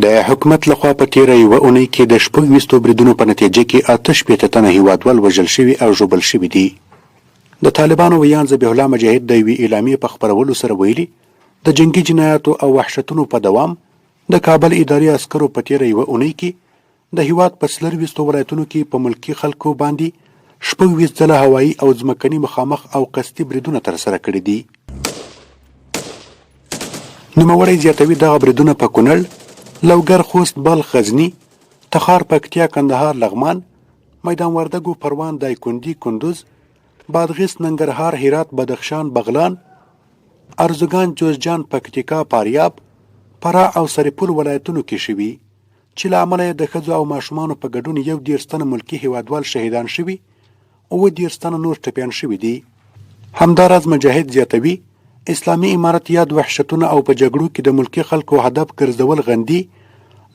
د حکومت لخوا په تیره یوه اونۍ کې د 26 بریدونو په نتیجه کې 88 تنه هیوادوال وژل شوي او ژوبل شوي دي. د طالبانو ویان ذبیح الله مجاهد د یوې اعلامیې په خپرولو سره ویلي د جنگي جنایاتو او وحشتونو په دوام د کابل اداري عسکرو په تیره یوه اونۍ کې د هیواد په 24 ولایتونو کې په ملکي خلکو باندې 26 ځله هوایي او ځمکني مخامخ او قصدي بریدونه ترسره کړي دي. نوموړی زیاتوي دغه بریدونه په کونړ، لوګر، خوست، بلخ، غزني، تخار، پکتیا، کندهار، لغمان، میدان وردګو، پروان، دایکنډي، کندوز، بادغیس، ننګرهار، هرات، بدخشان، بغلان، ارزګان، جوزجان، پکتیکا، فاریاب، فراه او سرپل ولایتونو کې شوي چې له امله د ښځو او ماشومانو په ګډون 11 تنه ملکي هیوادوال شهیدان شوي او 19 تنه نور ټپیان شوي دي. همداراز مجاهد زیاتوي اسلامي امارت یاد وحشتونه او په جګړو کې د ملکي خلکو هدف ګرځول غندي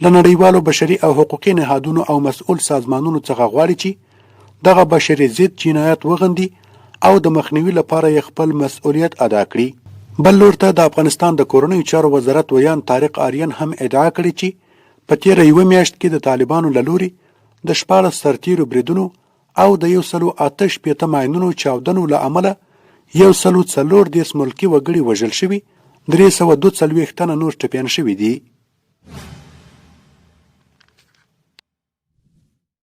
له نړیوالو بشري او حقوقي نهادونو او مسؤل سازمانونو څخه غواړي چې دغه بشري ضد جنایات وغندي او د مخنیوي لپاره یې خپل مسؤلیت ادا کړي. بل لور ته د افغانستان د کورنیو چارو وزارت ویان طارق آریان هم ادعا کړې چې په تیره یوه میاشت کې د طالبانو له لوري د 14 سرتیرو بریدونو او د 158 ماینونو چاودنو له امله 140 ملکي وګړي وژل شوي، 342 تنه نور ټپیان شوي دي.